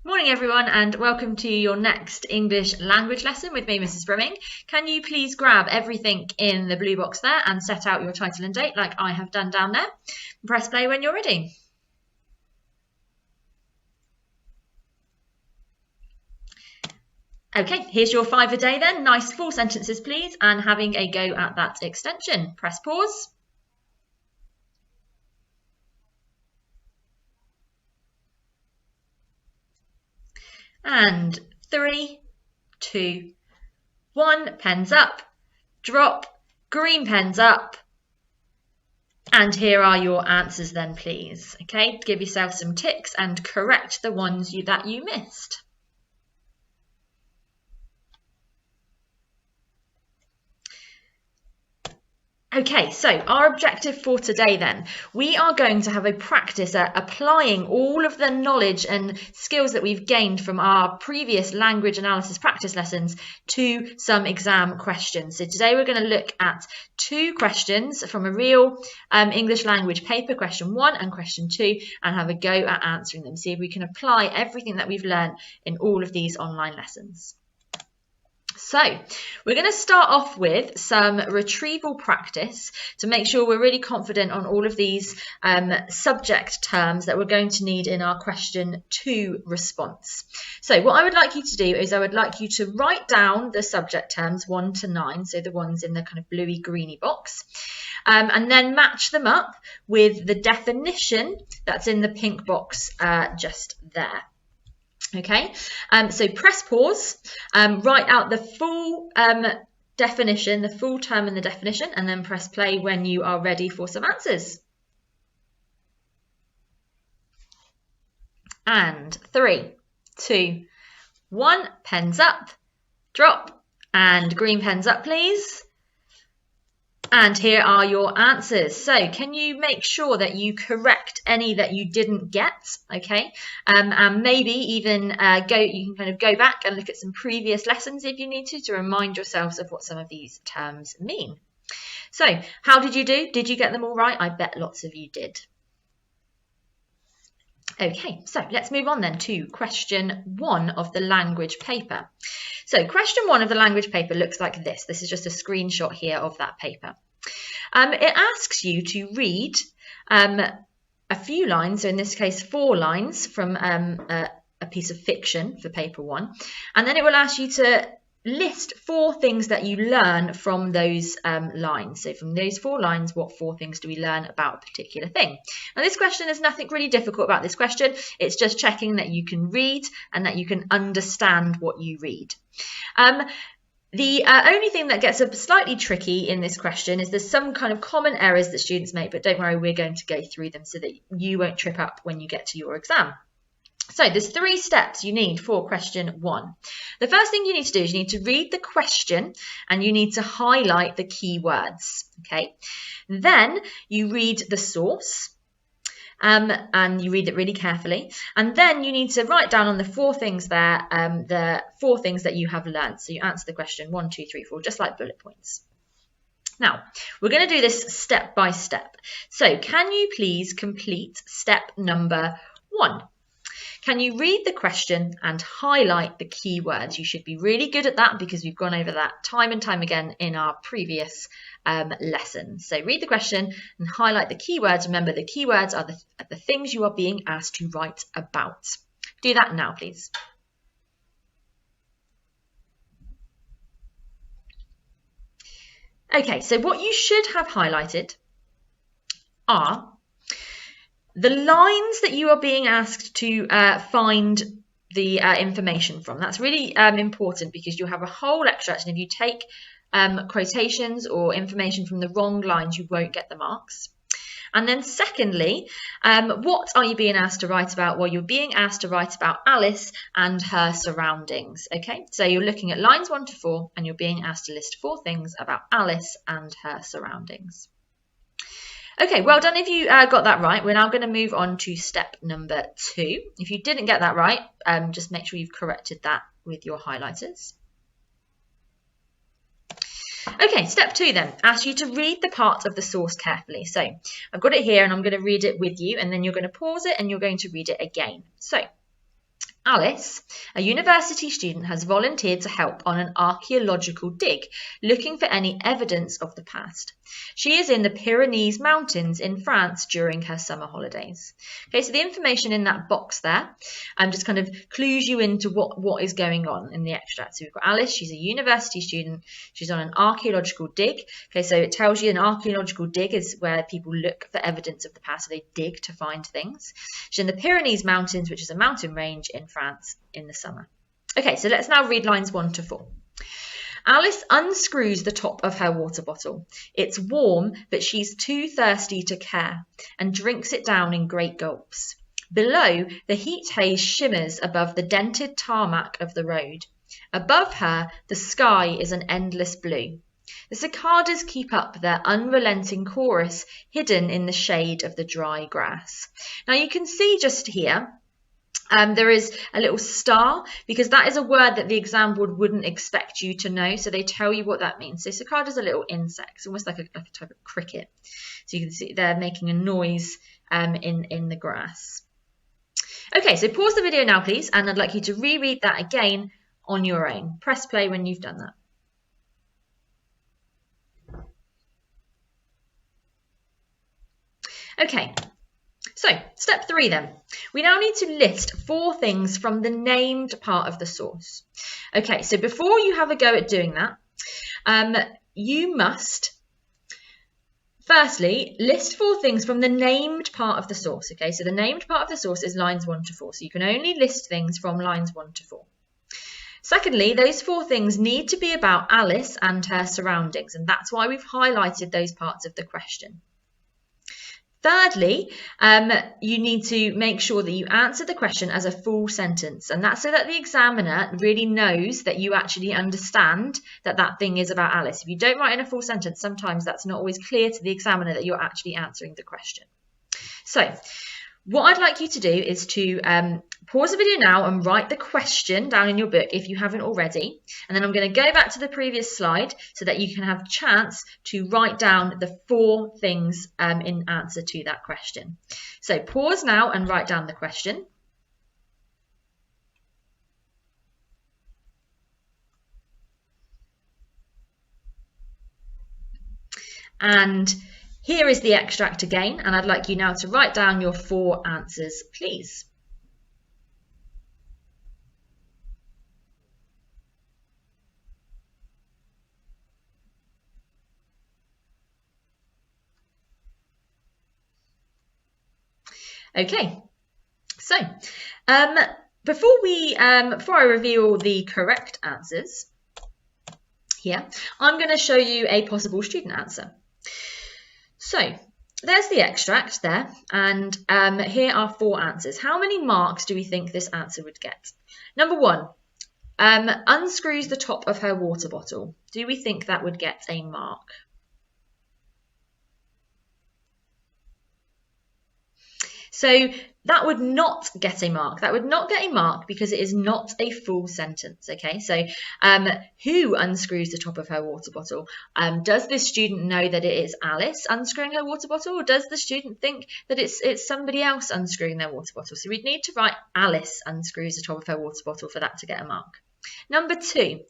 Morning everyone, and welcome to your next English language lesson with me, Mrs. Brumming. Can you please grab everything in the blue box there and set out your title and date like I have done down there? Press play when you're ready. Okay, here's your 5 a day then. Nice full sentences please, and having a go at that extension. Press pause. And 3, 2, 1, pens up, drop, green pens up. And here are your answers then, please. Okay, give yourself some ticks and correct the ones that you missed. Okay, so our objective for today then, we are going to have a practice at applying all of the knowledge and skills that we've gained from our previous language analysis practice lessons to some exam questions. So today we're going to look at 2 questions from a real English language paper, question 1 and question 2, and have a go at answering them. See if we can apply everything that we've learned in all of these online lessons. So we're going to start off with some retrieval practice to make sure we're really confident on all of these subject terms that we're going to need in our question 2 response. So what I would like you to do is I would like you to write down the subject terms 1 to 9, so the ones in the kind of bluey greeny box, and then match them up with the definition that's in the pink box just there. Okay, so press pause, write out the full definition, the full term and the definition, and then press play when you are ready for some answers. And 3, 2, 1, pens up, drop, and green pens up, please. And here are your answers. So can you make sure that you correct any that you didn't get, okay? And maybe even you can kind of go back and look at some previous lessons if you need to remind yourselves of what some of these terms mean. So how did you do? Did you get them all right? I bet lots of you did. Okay, so let's move on then to question 1 of the language paper. So question 1 of the language paper looks like this. This is just a screenshot here of that paper. It asks you to read a few lines, so in this case 4 lines from a piece of fiction for paper 1, and then it will ask you to list 4 things that you learn from those lines. So from those 4 lines, what 4 things do we learn about a particular thing? Now this question, there's nothing really difficult about this question. It's just checking that you can read and that you can understand what you read. The only thing that gets slightly tricky in this question is there's some kind of common errors that students make, but don't worry, we're going to go through them so that you won't trip up when you get to your exam. So there's 3 steps you need for question 1. The first thing you need to do is you need to read the question and you need to highlight the key words, okay? Then you read the source and you read it really carefully. And then you need to write down on the 4 things there, the 4 things that you have learned. So you answer the question 1, 2, 3, 4, just like bullet points. Now, we're going to do this step by step. So can you please complete step number 1? Can you read the question and highlight the key words? You should be really good at that because we've gone over that time and time again in our previous lessons. So read the question and highlight the key words. Remember, the key words are the things you are being asked to write about. Do that now, please. Okay, so what you should have highlighted are the lines that you are being asked to find the information from. That's really important because you'll have a whole extract, and if you take quotations or information from the wrong lines, you won't get the marks. And then secondly, what are you being asked to write about? Well, you're being asked to write about Alice and her surroundings, okay? So you're looking at lines 1 to 4, and you're being asked to list 4 things about Alice and her surroundings. Okay, well done if you got that right. We're now going to move on to step number 2. If you didn't get that right, just make sure you've corrected that with your highlighters. Okay, step 2 then, asks you to read the part of the source carefully. So I've got it here and I'm going to read it with you, and then you're going to pause it and you're going to read it again. So Alice, a university student, has volunteered to help on an archaeological dig, looking for any evidence of the past. She is in the Pyrenees Mountains in France during her summer holidays. Okay, so the information in that box there just kind of clues you into what is going on in the extract. So we've got Alice, she's a university student, she's on an archaeological dig. Okay, so it tells you an archaeological dig is where people look for evidence of the past, so they dig to find things. She's in the Pyrenees Mountains, which is a mountain range in France in the summer. Okay, so let's now read lines 1 to 4. Alice unscrews the top of her water bottle. It's warm, but she's too thirsty to care and drinks it down in great gulps. Below, the heat haze shimmers above the dented tarmac of the road. Above her, the sky is an endless blue. The cicadas keep up their unrelenting chorus, hidden in the shade of the dry grass. Now you can see just here, there is a little star, because that is a word that the exam board wouldn't expect you to know, so they tell you what that means. So cicadas are little insects, almost like a type of cricket. So you can see they're making a noise in the grass. Okay, so pause the video now, please, and I'd like you to reread that again on your own. Press play when you've done that. Okay, so step 3 then. We now need to list 4 things from the named part of the source. Okay, so before you have a go at doing that, you must firstly list 4 things from the named part of the source. Okay, so the named part of the source is lines 1 to 4, so you can only list things from lines 1 to 4. Secondly, those 4 things need to be about Alice and her surroundings, and that's why we've highlighted those parts of the question. Thirdly, you need to make sure that you answer the question as a full sentence, and that's so that the examiner really knows that you actually understand that that thing is about Alice. If you don't write in a full sentence, sometimes that's not always clear to the examiner that you're actually answering the question. So what I'd like you to do is to pause the video now and write the question down in your book if you haven't already. And then I'm going to go back to the previous slide so that you can have a chance to write down the 4 things in answer to that question. So pause now and write down the question. And here is the extract again, and I'd like you now to write down your 4 answers, please. Okay, so before I reveal the correct answers here, I'm going to show you a possible student answer. So there's the extract there, and here are 4 answers. How many marks do we think this answer would get? Number 1, unscrews the top of her water bottle. Do we think that would get a mark? So that would not get a mark. That would not get a mark because it is not a full sentence. Okay, so who unscrews the top of her water bottle? Does this student know that it is Alice unscrewing her water bottle, or does the student think that it's somebody else unscrewing their water bottle? So we'd need to write Alice unscrews the top of her water bottle for that to get a mark. Number 2,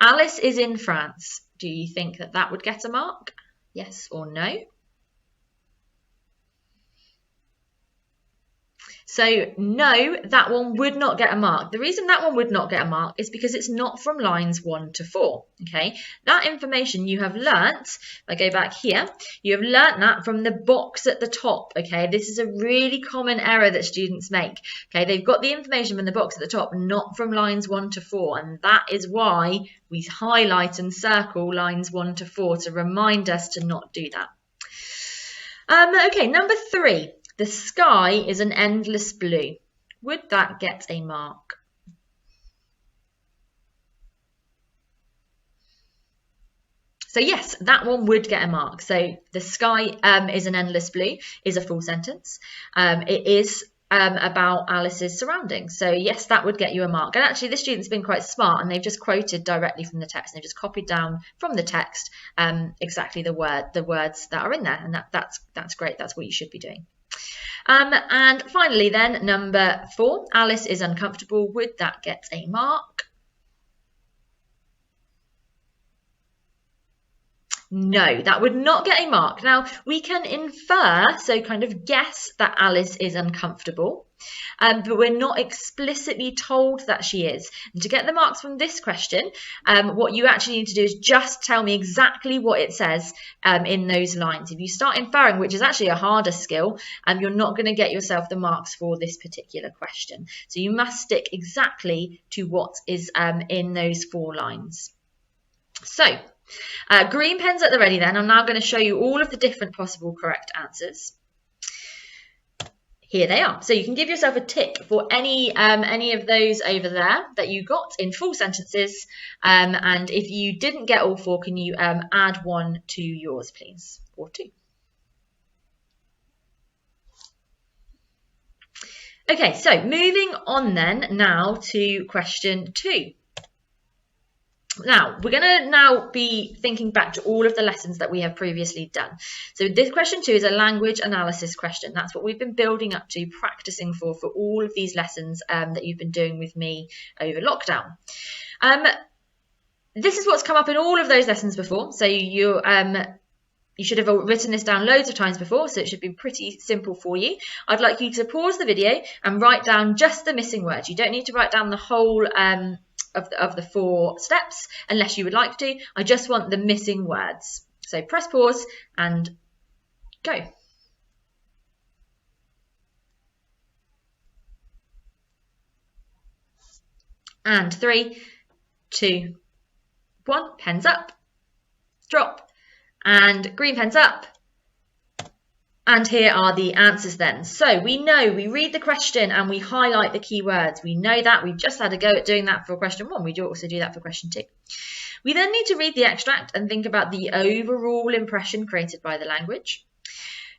Alice is in France. Do you think that that would get a mark? Yes or no? So no, that one would not get a mark. The reason that one would not get a mark is because it's not from lines 1 to 4. Okay, that information you have learnt, if I go back here, you have learnt that from the box at the top. Okay, this is a really common error that students make. Okay, they've got the information from the box at the top, not from lines 1 to 4, and that is why we highlight and circle lines 1 to 4 to remind us to not do that. Okay, number 3. The sky is an endless blue. Would that get a mark? So yes, that one would get a mark. So the sky is an endless blue is a full sentence. It is about Alice's surroundings. So yes, that would get you a mark. And actually, this student's been quite smart, and they've just quoted directly from the text. They've just copied down from the text exactly the words that are in there, and that's great. That's what you should be doing. And finally then, number 4, Alice is uncomfortable. Would that get a mark? No, that would not get a mark. Now, we can infer, so kind of guess that Alice is uncomfortable, but we're not explicitly told that she is. And to get the marks from this question, what you actually need to do is just tell me exactly what it says in those lines. If you start inferring, which is actually a harder skill, you're not going to get yourself the marks for this particular question. So you must stick exactly to what is in those 4 lines. So, green pens at the ready then. I'm now going to show you all of the different possible correct answers. Here they are. So you can give yourself a tick for any of those over there that you got in full sentences. And if you didn't get all 4, can you add 1 to yours, please? Or 2. Okay, so moving on then now to question 2. Now, we're going to now be thinking back to all of the lessons that we have previously done. So this question 2 is a language analysis question. That's what we've been building up to, practicing for all of these lessons that you've been doing with me over lockdown. This is what's come up in all of those lessons before. So you should have written this down loads of times before, so it should be pretty simple for you. I'd like you to pause the video and write down just the missing words. You don't need to write down the whole of the 4 steps unless you would like to. I just want the missing words. So press pause and go. And 3, 2, 1, pens up, drop, and green pens up. And here are the answers then. So we know, we read the question and we highlight the key words. We know that. We've just had a go at doing that for question 1. We do also do that for question 2. We then need to read the extract and think about the overall impression created by the language.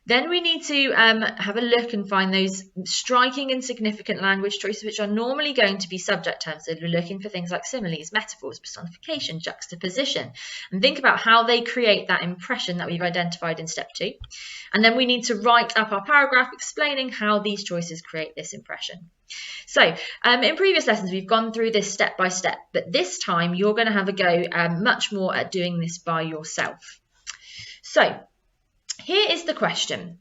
Then we need to have a look and find those striking and significant language choices, which are normally going to be subject terms. So we're looking for things like similes, metaphors, personification, juxtaposition, and think about how they create that impression that we've identified in step 2. And then we need to write up our paragraph explaining how these choices create this impression. So in previous lessons, we've gone through this step by step, but this time you're going to have a go much more at doing this by yourself. So here is the question.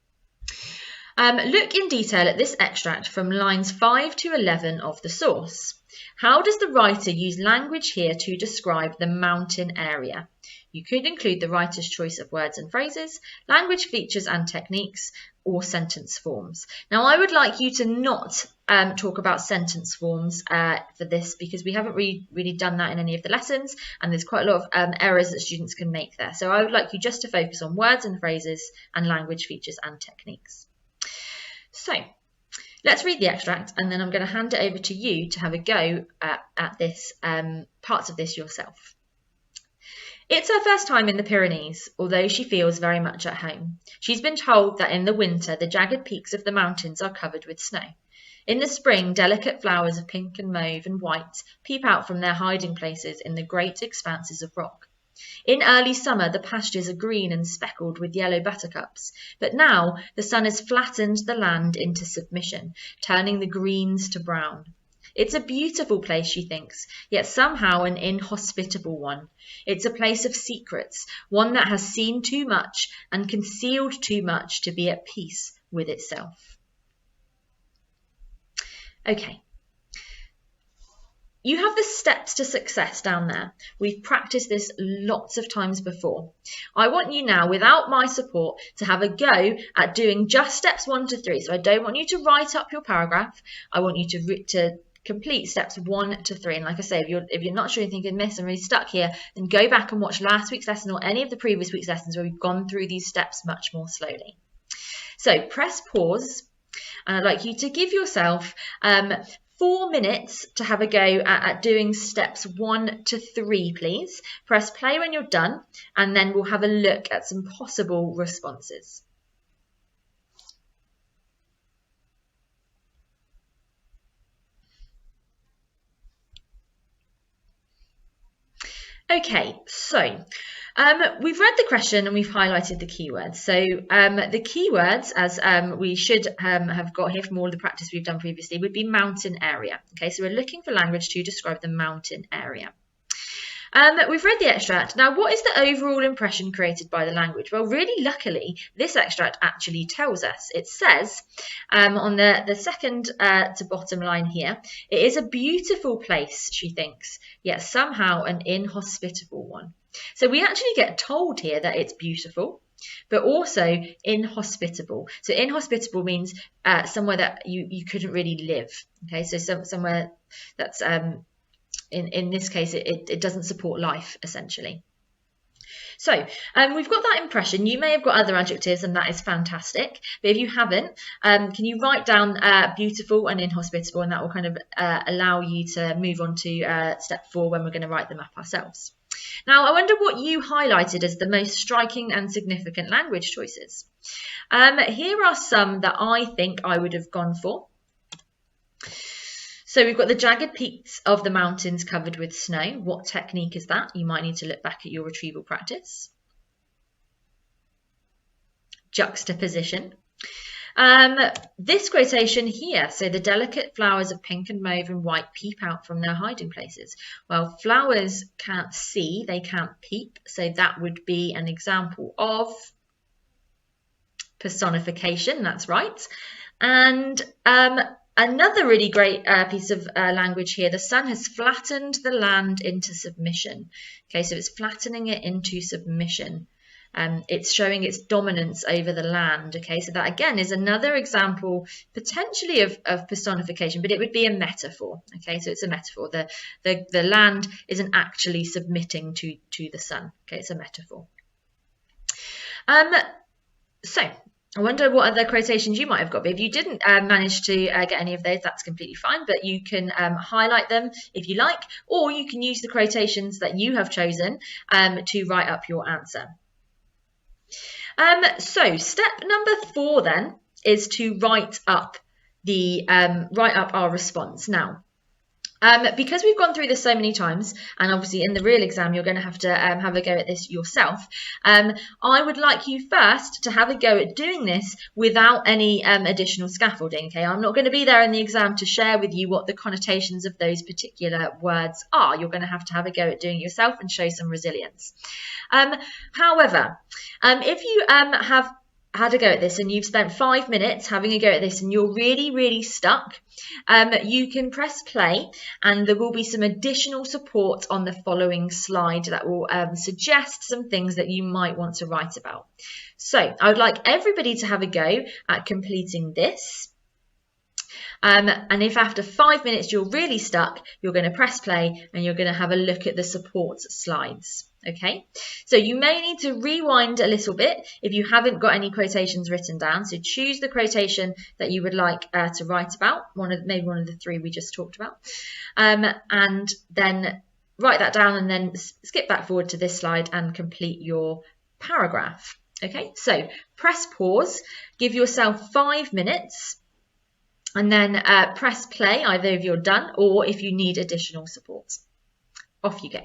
Look in detail at this extract from lines 5 to 11 of the source. How does the writer use language here to describe the mountain area? You could include the writer's choice of words and phrases, language features and techniques, or sentence forms. Now, I would like you to not talk about sentence forms for this, because we haven't really done that in any of the lessons, and there's quite a lot of errors that students can make there. So I would like you just to focus on words and phrases and language features and techniques. So let's read the extract, and then I'm going to hand it over to you to have a go at this parts of this yourself. It's her first time in the Pyrenees, although she feels very much at home. She's been told that in the winter the jagged peaks of the mountains are covered with snow. In the spring, delicate flowers of pink and mauve and white peep out from their hiding places in the great expanses of rock. In early summer, the pastures are green and speckled with yellow buttercups, but now the sun has flattened the land into submission, turning the greens to brown. It's a beautiful place, she thinks, yet somehow an inhospitable one. It's a place of secrets, one that has seen too much and concealed too much to be at peace with itself. Okay. You have the steps to success down there. We've practiced this lots of times before. I want you now, without my support, to have a go at doing just steps 1 to 3. So I don't want you to write up your paragraph. I want you to complete steps 1 to 3. And like I say, if you're not sure you think you're missed and really stuck here, then go back and watch last week's lesson or any of the previous week's lessons where we've gone through these steps much more slowly. So press pause, and I'd like you to give yourself 4 minutes to have a go at doing steps 1 to 3, please. Press play when you're done, and then we'll have a look at some possible responses. Okay, so We've read the question and we've highlighted the keywords. So the keywords, as we should have got here from all the practice we've done previously, would be mountain area. Okay, so we're looking for language to describe the mountain area. We've read the extract. Now, what is the overall impression created by the language? Well, really luckily, this extract actually tells us. It says on the second to bottom line here, it is a beautiful place, she thinks, yet somehow an inhospitable one. So we actually get told here that it's beautiful, but also inhospitable. So inhospitable means somewhere that you couldn't really live. Okay, so somewhere that's in this case it doesn't support life, essentially. So we've got that impression. You may have got other adjectives, and that is fantastic. But if you haven't, can you write down beautiful and inhospitable, and that will kind of allow you to move on to step 4 when we're going to write them up ourselves. Now, I wonder what you highlighted as the most striking and significant language choices. Here are some that I think I would have gone for. So we've got the jagged peaks of the mountains covered with snow. What technique is that? You might need to look back at your retrieval practice. Juxtaposition. This quotation here, so the delicate flowers of pink and mauve and white peep out from their hiding places. Well, flowers can't see, they can't peep, so that would be an example of personification, that's right. And another really great piece of language here, the sun has flattened the land into submission. Okay, so it's flattening it into submission. It's showing its dominance over the land. Okay, so that again is another example potentially of personification, but it would be a metaphor. Okay, so it's a metaphor. The land isn't actually submitting to the sun. Okay, it's a metaphor. So I wonder what other quotations you might have got, but if you didn't manage to get any of those, that's completely fine, but you can highlight them if you like, or you can use the quotations that you have chosen to write up your answer. So step number 4 then is to write up our response. Now, because we've gone through this so many times, and obviously in the real exam you're going to have a go at this yourself, I would like you first to have a go at doing this without any additional scaffolding. Okay, I'm not going to be there in the exam to share with you what the connotations of those particular words are. You're going to have a go at doing it yourself and show some resilience. However, if you have had a go at this and you've spent 5 minutes having a go at this and you're really stuck, you can press play and there will be some additional support on the following slide that will suggest some things that you might want to write about. So I would like everybody to have a go at completing this. And if after 5 minutes you're really stuck, you're going to press play and you're going to have a look at the support slides. Okay, so you may need to rewind a little bit if you haven't got any quotations written down. So choose the quotation that you would like to write about, maybe one of the 3 we just talked about, and then write that down and then skip back forward to this slide and complete your paragraph. Okay, so press pause, give yourself 5 minutes, and then press play either if you're done or if you need additional support. Off you go.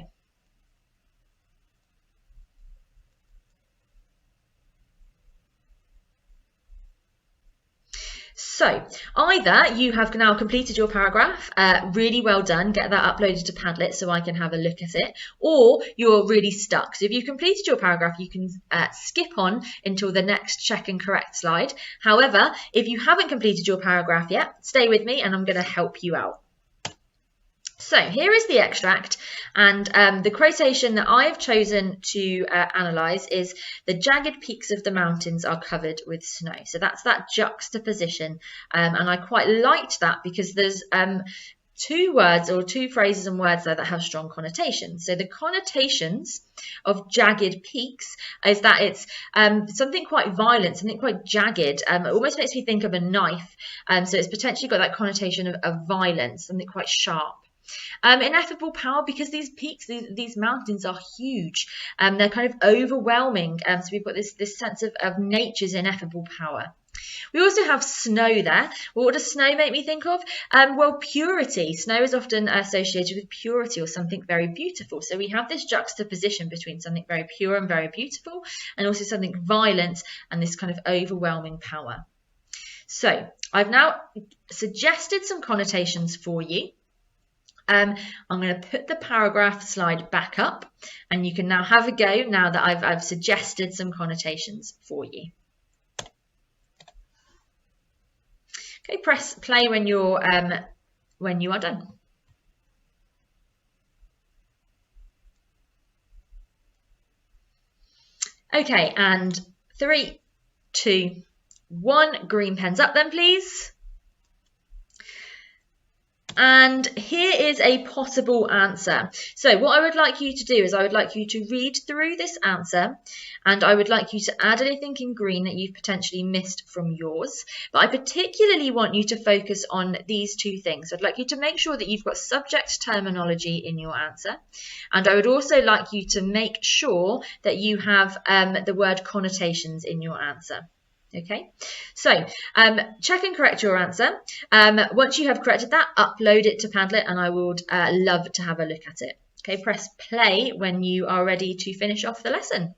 So either you have now completed your paragraph, really well done, get that uploaded to Padlet so I can have a look at it, or you're really stuck. So if you've completed your paragraph, you can skip on until the next check and correct slide. However, if you haven't completed your paragraph yet, stay with me and I'm going to help you out. So here is the extract, and the quotation that I've chosen to analyse is the jagged peaks of the mountains are covered with snow. So that's that juxtaposition, and I quite liked that because there's 2 words or 2 phrases and words there that have strong connotations. So the connotations of jagged peaks is that it's something quite violent, something quite jagged. It almost makes me think of a knife, so it's potentially got that connotation of violence, something quite sharp. Ineffable power, because these peaks, these mountains are huge, they're kind of overwhelming, so we've got this sense of nature's ineffable power. We also have snow there. Well, what does snow make me think of? Well, purity. Snow is often associated with purity or something very beautiful. So we have this juxtaposition between something very pure and very beautiful, and also something violent and this kind of overwhelming power. So I've now suggested some connotations for you. I'm going to put the paragraph slide back up, and you can now have a go now that I've suggested some connotations for you. Okay, press play when you are done. Okay, and 3, 2, 1. Green pens up then, please. And here is a possible answer. So what I would like you to do is I would like you to read through this answer, and I would like you to add anything in green that you've potentially missed from yours. But I particularly want you to focus on these two things. I'd like you to make sure that you've got subject terminology in your answer. And I would also like you to make sure that you have the word connotations in your answer. Okay, so check and correct your answer. Once you have corrected that, upload it to Padlet, and I would love to have a look at it. Okay, press play when you are ready to finish off the lesson.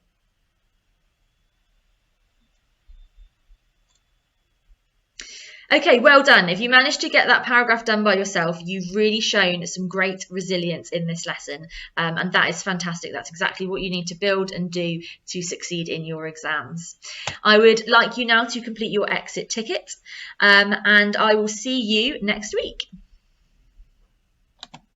Okay, well done. If you managed to get that paragraph done by yourself, you've really shown some great resilience in this lesson, and that is fantastic. That's exactly what you need to build and do to succeed in your exams. I would like you now to complete your exit ticket, and I will see you next week.